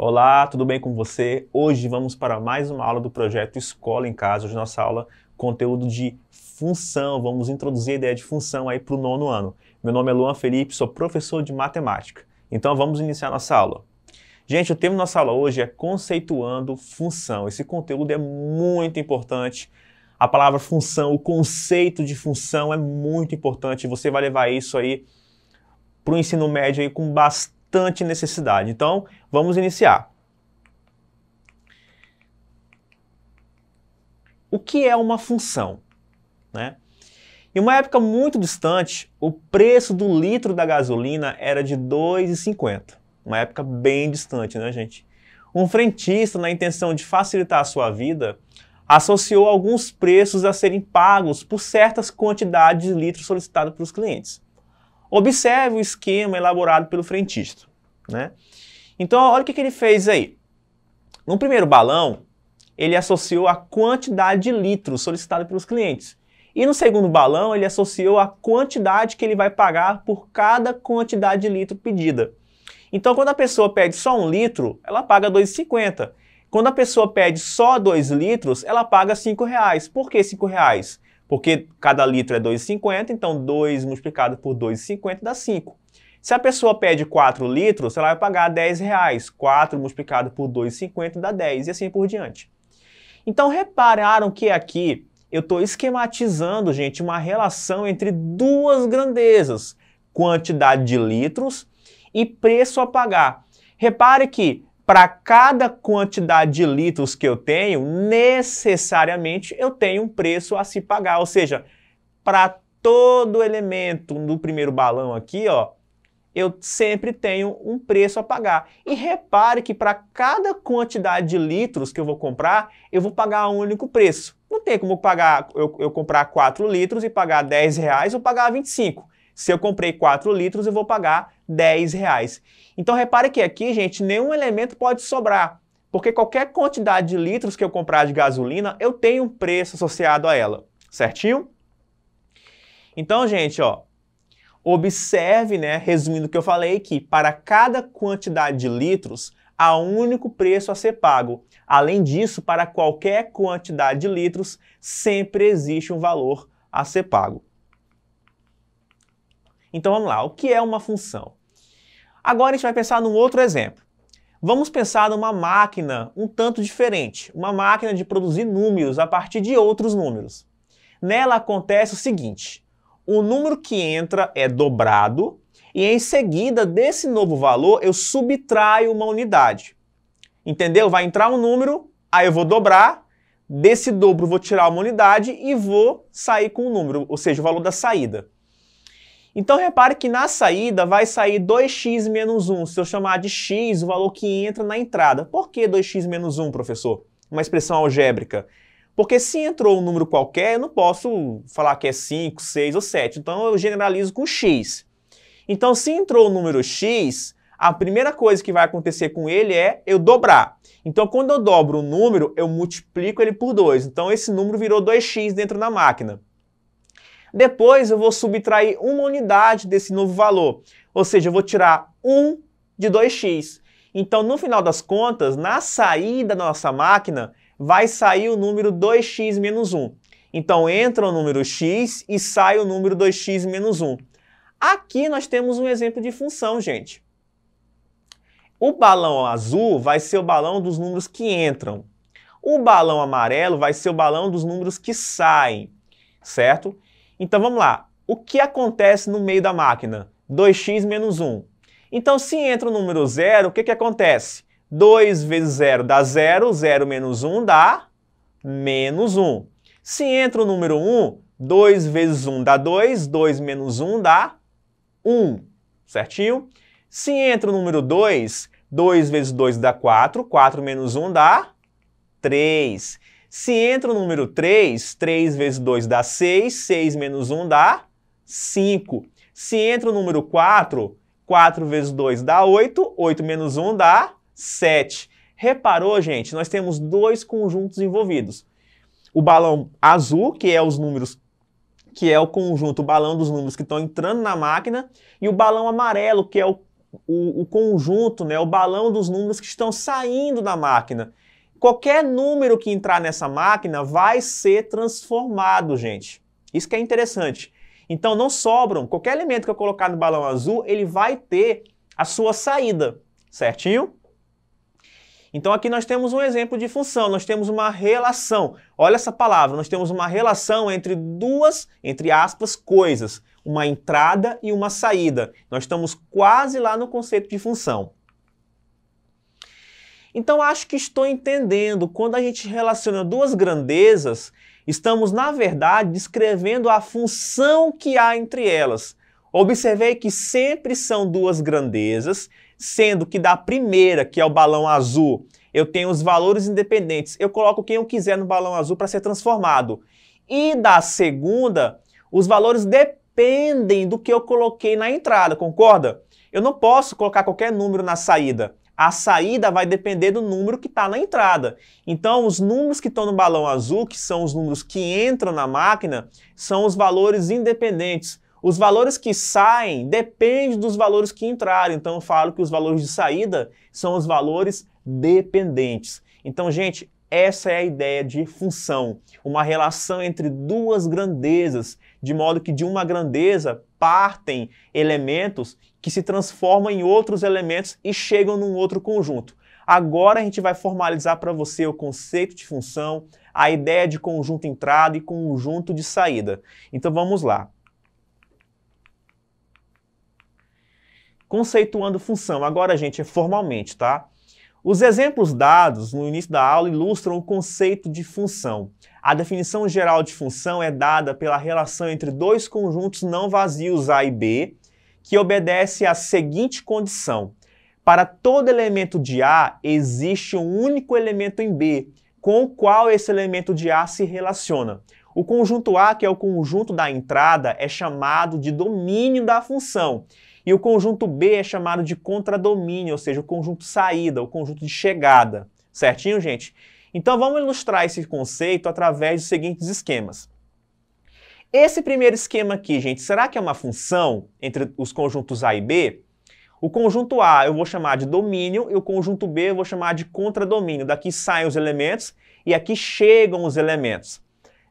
Olá, tudo bem com você? Hoje vamos para mais uma aula do projeto Escola em Casa. Hoje nossa aula, conteúdo de função. Vamos introduzir a ideia de função aí para o nono ano. Meu nome é Luan Felipe, sou professor de matemática. Então vamos iniciar nossa aula. Gente, o tema da nossa aula hoje é conceituando função. Esse conteúdo é muito importante. A palavra função, o conceito de função é muito importante. Você vai levar isso aí para o ensino médio aí com bastante necessidade. Então, vamos iniciar. O que é uma função, né? Em uma época muito distante, o preço do litro da gasolina era de R$ 2,50. Uma época bem distante, né, gente? Um frentista, na intenção de facilitar a sua vida, associou alguns preços a serem pagos por certas quantidades de litros solicitados pelos clientes. Observe o esquema elaborado pelo frentista, né? Então, olha o que ele fez aí. No primeiro balão, ele associou a quantidade de litros solicitada pelos clientes. E no segundo balão, ele associou a quantidade que ele vai pagar por cada quantidade de litro pedida. Então, quando a pessoa pede só 1 litro, ela paga R$ 2,50. Quando a pessoa pede só 2 litros, ela paga R$ 5,00. Por que R$ 5,00? Porque cada litro é R$ 2,50, então 2 multiplicado por 2,50 dá 5. Se a pessoa pede 4 litros, ela vai pagar R$ 10,00. 4 multiplicado por 2,50 dá 10 e assim por diante. Então repararam que aqui eu estou esquematizando, gente, uma relação entre duas grandezas, quantidade de litros e preço a pagar. Repare que para cada quantidade de litros que eu tenho, necessariamente eu tenho um preço a se pagar. Ou seja, para todo elemento do primeiro balão aqui, ó, eu sempre tenho um preço a pagar. E repare que para cada quantidade de litros que eu vou comprar, eu vou pagar um único preço. Não tem como eu comprar 4 litros e pagar R$10 ou pagar 25. Se eu comprei 4 litros, eu vou pagar R$10. Então repare que aqui, gente, nenhum elemento pode sobrar, porque qualquer quantidade de litros que eu comprar de gasolina, eu tenho um preço associado a ela, certinho? Então, gente, ó, observe, né, resumindo o que eu falei, que para cada quantidade de litros, há um único preço a ser pago. Além disso, para qualquer quantidade de litros, sempre existe um valor a ser pago. Então vamos lá, o que é uma função? Agora a gente vai pensar num outro exemplo. Vamos pensar numa máquina um tanto diferente, uma máquina de produzir números a partir de outros números. Nela acontece o seguinte: o número que entra é dobrado e em seguida desse novo valor eu subtraio uma unidade. Entendeu? Vai entrar um número, aí eu vou dobrar, desse dobro vou tirar uma unidade e vou sair com o número, ou seja, o valor da saída. Então repare que na saída vai sair 2x menos 1. Se eu chamar de x, o valor que entra na entrada. Por que 2x menos 1, professor? Uma expressão algébrica. Porque se entrou um número qualquer, eu não posso falar que é 5, 6 ou 7. Então eu generalizo com x. Então se entrou o número x, a primeira coisa que vai acontecer com ele é eu dobrar. Então quando eu dobro o número, eu multiplico ele por 2. Então esse número virou 2x dentro da máquina. Depois eu vou subtrair uma unidade desse novo valor, ou seja, eu vou tirar 1 de 2x. Então, no final das contas, na saída da nossa máquina, vai sair o número 2x menos 1. Então, entra o número x e sai o número 2x menos 1. Aqui nós temos um exemplo de função, gente. O balão azul vai ser o balão dos números que entram. O balão amarelo vai ser o balão dos números que saem, certo? Então vamos lá, o que acontece no meio da máquina? 2x menos 1. Então se entra o número 0, o que acontece? 2 vezes 0 dá 0, 0 menos 1 dá menos 1. Se entra o número 1, 2 vezes 1 dá 2, 2 menos 1 dá 1, certinho? Se entra o número 2, 2 vezes 2 dá 4, 4 menos 1 dá 3. Se entra o número 3, 3 vezes 2 dá 6, 6 menos 1 dá 5. Se entra o número 4, 4 vezes 2 dá 8, 8 menos 1 dá 7. Reparou, gente? Nós temos dois conjuntos envolvidos. O balão azul, que é os números, que é o conjunto, o balão dos números que estão entrando na máquina, e o balão amarelo, que é o o conjunto, né, o balão dos números que estão saindo da máquina. Qualquer número que entrar nessa máquina vai ser transformado, gente. Isso que é interessante. Então não sobram, qualquer elemento que eu colocar no balão azul, ele vai ter a sua saída, certinho? Então aqui nós temos um exemplo de função, nós temos uma relação. Olha essa palavra, nós temos uma relação entre duas, entre aspas, coisas. Uma entrada e uma saída. Nós estamos quase lá no conceito de função. Então acho que estou entendendo, quando a gente relaciona duas grandezas, estamos na verdade descrevendo a função que há entre elas. Observei que sempre são duas grandezas, sendo que da primeira, que é o balão azul, eu tenho os valores independentes. Eu coloco quem eu quiser no balão azul para ser transformado. E da segunda, os valores dependem do que eu coloquei na entrada, concorda? Eu não posso colocar qualquer número na saída. A saída vai depender do número que está na entrada. Então, os números que estão no balão azul, que são os números que entram na máquina, são os valores independentes. Os valores que saem dependem dos valores que entraram. Então, eu falo que os valores de saída são os valores dependentes. Então, gente, essa é a ideia de função. Uma relação entre duas grandezas, de modo que de uma grandeza partem elementos que se transformam em outros elementos e chegam num outro conjunto. Agora a gente vai formalizar para você o conceito de função, a ideia de conjunto entrada e conjunto de saída. Então vamos lá. Conceituando função. Agora, gente, é formalmente, tá? Os exemplos dados no início da aula ilustram o conceito de função. A definição geral de função é dada pela relação entre dois conjuntos não vazios A e B, que obedece à seguinte condição. Para todo elemento de A, existe um único elemento em B, com o qual esse elemento de A se relaciona. O conjunto A, que é o conjunto da entrada, é chamado de domínio da função. E o conjunto B é chamado de contradomínio, ou seja, o conjunto saída, o conjunto de chegada. Certinho, gente? Então vamos ilustrar esse conceito através dos seguintes esquemas. Esse primeiro esquema aqui, gente, será que é uma função entre os conjuntos A e B? O conjunto A eu vou chamar de domínio e o conjunto B eu vou chamar de contradomínio. Daqui saem os elementos e aqui chegam os elementos.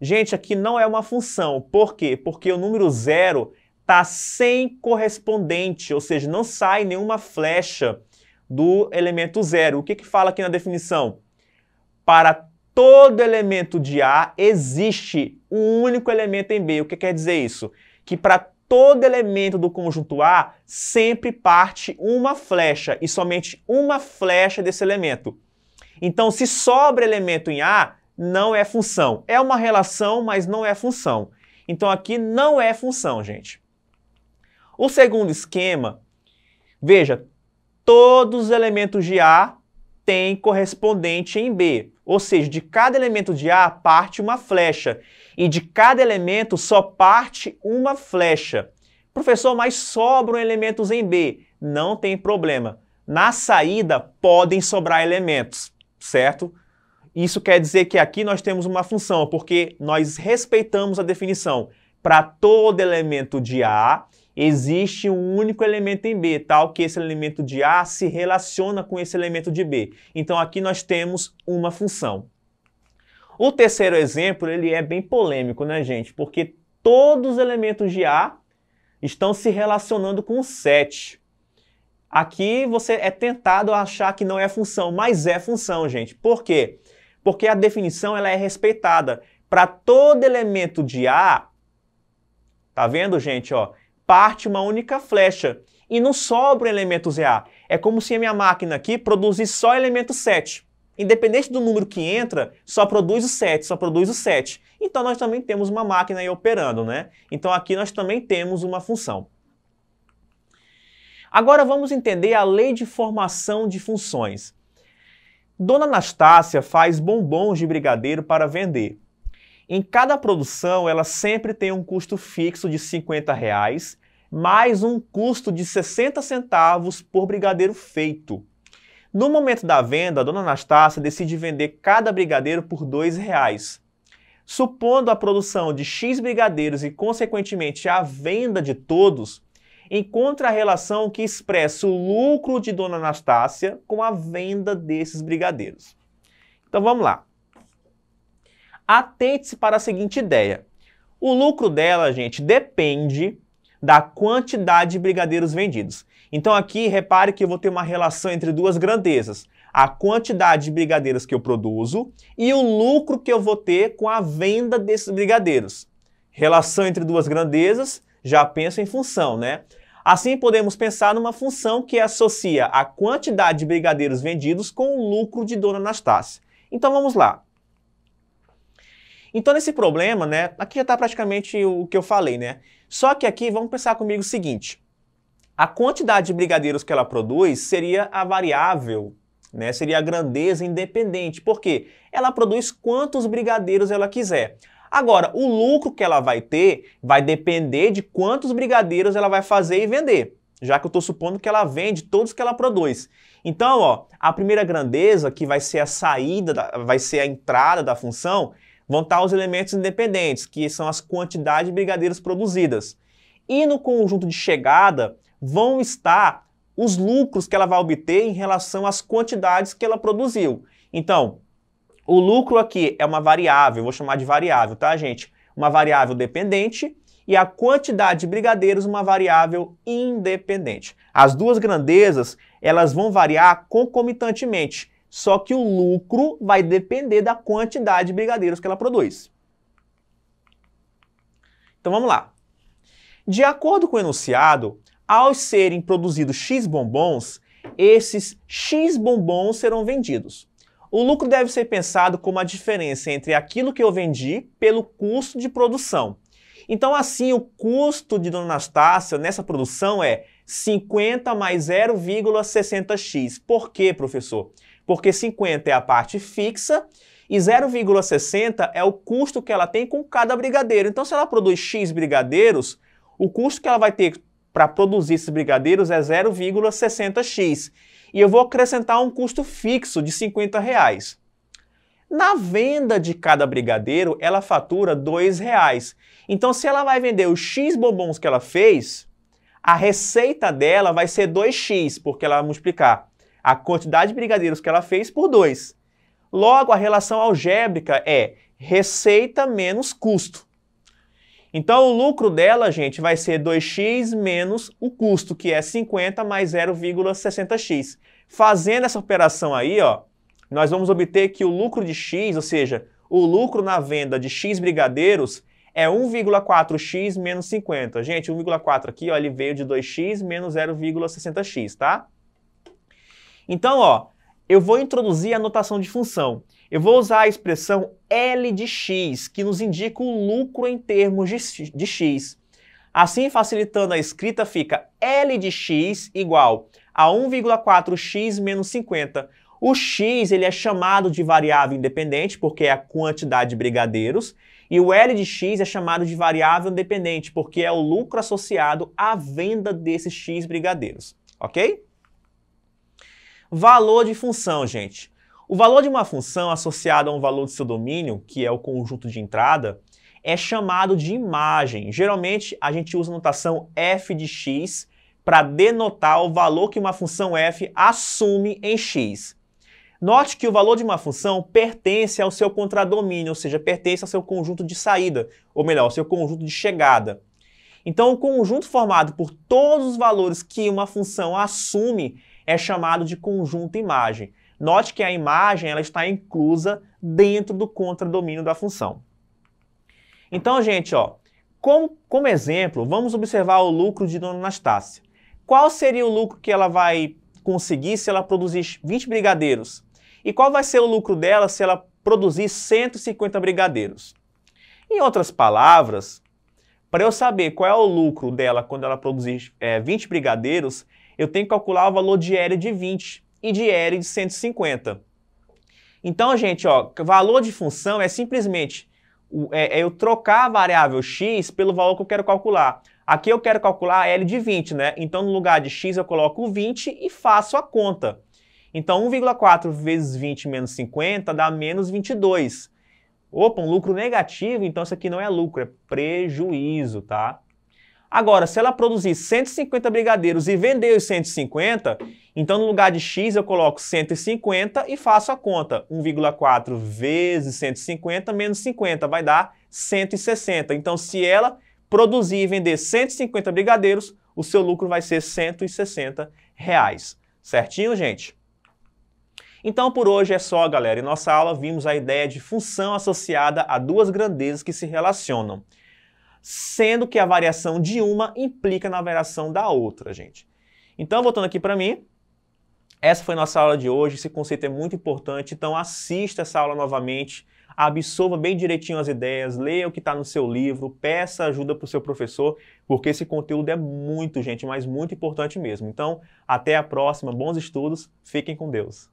Gente, aqui não é uma função. Por quê? Porque o número 0 está sem correspondente, ou seja, não sai nenhuma flecha do elemento 0. O que fala aqui na definição? Para todo elemento de A existe um único elemento em B. O que quer dizer isso? Que para todo elemento do conjunto A sempre parte uma flecha e somente uma flecha desse elemento. Então, se sobra elemento em A, não é função. É uma relação, mas não é função. Então, aqui não é função, gente. O segundo esquema, veja, todos os elementos de A têm correspondente em B. Ou seja, de cada elemento de A parte uma flecha. E de cada elemento só parte uma flecha. Professor, mas sobram elementos em B. Não tem problema. Na saída podem sobrar elementos, certo? Isso quer dizer que aqui nós temos uma função, porque nós respeitamos a definição. Para todo elemento de A, existe um único elemento em B, tal que esse elemento de A se relaciona com esse elemento de B. Então aqui nós temos uma função. O terceiro exemplo, ele é bem polêmico, né, gente? Porque todos os elementos de A estão se relacionando com o 7. Aqui você é tentado a achar que não é função, mas é função, gente. Por quê? Porque a definição ela é respeitada. Para todo elemento de A, tá vendo, gente, ó? Parte uma única flecha e não sobram elementos A. É como se a minha máquina aqui produzisse só elemento 7. Independente do número que entra, só produz o 7, só produz o 7. Então nós também temos uma máquina aí operando, né? Então aqui nós também temos uma função. Agora vamos entender a lei de formação de funções. Dona Anastácia faz bombons de brigadeiro para vender. Em cada produção, ela sempre tem um custo fixo de R$50, mais um custo de 60 centavos por brigadeiro feito. No momento da venda, a Dona Anastácia decide vender cada brigadeiro por R$2. Supondo a produção de X brigadeiros e, consequentemente, a venda de todos, encontre a relação que expressa o lucro de Dona Anastácia com a venda desses brigadeiros. Então vamos lá. Atente-se para a seguinte ideia. O lucro dela, gente, depende da quantidade de brigadeiros vendidos. Então aqui, repare que eu vou ter uma relação entre duas grandezas. A quantidade de brigadeiros que eu produzo e o lucro que eu vou ter com a venda desses brigadeiros. Relação entre duas grandezas, já penso em função, né? Assim podemos pensar numa função que associa a quantidade de brigadeiros vendidos com o lucro de Dona Anastácia. Então vamos lá. Então nesse problema, né, aqui já está praticamente o que eu falei, né? Só que aqui vamos pensar comigo o seguinte. A quantidade de brigadeiros que ela produz seria a variável, né? Seria a grandeza independente. Por quê? Ela produz quantos brigadeiros ela quiser. Agora, o lucro que ela vai ter vai depender de quantos brigadeiros ela vai fazer e vender, já que eu estou supondo que ela vende todos que ela produz. Então, ó, a primeira grandeza, que vai ser a saída, vai ser a entrada da função, vão estar os elementos independentes, que são as quantidades de brigadeiros produzidas. E no conjunto de chegada vão estar os lucros que ela vai obter em relação às quantidades que ela produziu. Então, o lucro aqui é uma variável, vou chamar de variável, tá, gente? Uma variável dependente e a quantidade de brigadeiros uma variável independente. As duas grandezas, elas vão variar concomitantemente, só que o lucro vai depender da quantidade de brigadeiros que ela produz. Então vamos lá. De acordo com o enunciado, ao serem produzidos X bombons, esses X bombons serão vendidos. O lucro deve ser pensado como a diferença entre aquilo que eu vendi pelo custo de produção. Então, assim, o custo de Dona Anastácia nessa produção é 50 mais 0,60x. Por quê, professor? Porque 50 é a parte fixa e 0,60 é o custo que ela tem com cada brigadeiro. Então, se ela produz X brigadeiros, o custo que ela vai ter para produzir esses brigadeiros é 0,60x. E eu vou acrescentar um custo fixo de R$50. Na venda de cada brigadeiro, ela fatura R$2. Então, se ela vai vender os X bombons que ela fez, a receita dela vai ser 2x, porque ela vai multiplicar a quantidade de brigadeiros que ela fez por 2. Logo, a relação algébrica é receita menos custo. Então, o lucro dela, gente, vai ser 2x menos o custo, que é 50 mais 0,60x. Fazendo essa operação aí, ó, nós vamos obter que o lucro de x, ou seja, o lucro na venda de x brigadeiros, é 1,4x menos 50. Gente, 1,4 aqui, ó, ele veio de 2x menos 0,60x, tá? Então, ó, eu vou introduzir a notação de função. Eu vou usar a expressão L de x, que nos indica o lucro em termos de x. Assim, facilitando a escrita, fica L de x igual a 1,4x menos 50. O x ele é chamado de variável independente, porque é a quantidade de brigadeiros, e o L de x é chamado de variável independente, porque é o lucro associado à venda desses x brigadeiros. Ok? Valor de função, gente. O valor de uma função associada a um valor de seu domínio, que é o conjunto de entrada, é chamado de imagem. Geralmente, a gente usa a notação f de x para denotar o valor que uma função f assume em x. Note que o valor de uma função pertence ao seu contradomínio, ou seja, pertence ao seu conjunto de saída, ou melhor, ao seu conjunto de chegada. Então, o conjunto formado por todos os valores que uma função assume é chamado de conjunto imagem. Note que a imagem ela está inclusa dentro do contradomínio da função. Então, gente, ó, como exemplo, vamos observar o lucro de Dona Anastácia. Qual seria o lucro que ela vai conseguir se ela produzir 20 brigadeiros? E qual vai ser o lucro dela se ela produzir 150 brigadeiros? Em outras palavras, para eu saber qual é o lucro dela quando ela produzir 20 brigadeiros, eu tenho que calcular o valor de L de 20 e de L de 150. Então, gente, ó, valor de função é simplesmente eu trocar a variável x pelo valor que eu quero calcular. Aqui eu quero calcular L de 20, né? Então, no lugar de x, eu coloco 20 e faço a conta. Então, 1,4 vezes 20 menos 50 dá menos 22. Opa, um lucro negativo, então isso aqui não é lucro, é prejuízo, tá? Agora, se ela produzir 150 brigadeiros e vender os 150, então no lugar de x eu coloco 150 e faço a conta. 1,4 vezes 150 menos 50 vai dar 160. Então, se ela produzir e vender 150 brigadeiros, o seu lucro vai ser R$160. Certinho, gente? Então, por hoje é só, galera. Em nossa aula vimos a ideia de função associada a duas grandezas que se relacionam, sendo que a variação de uma implica na variação da outra, gente. Então, voltando aqui para mim, essa foi a nossa aula de hoje. Esse conceito é muito importante, então assista essa aula novamente, absorva bem direitinho as ideias, leia o que está no seu livro, peça ajuda para o seu professor, porque esse conteúdo é muito, gente, mas muito importante mesmo. Então, até a próxima, bons estudos, fiquem com Deus.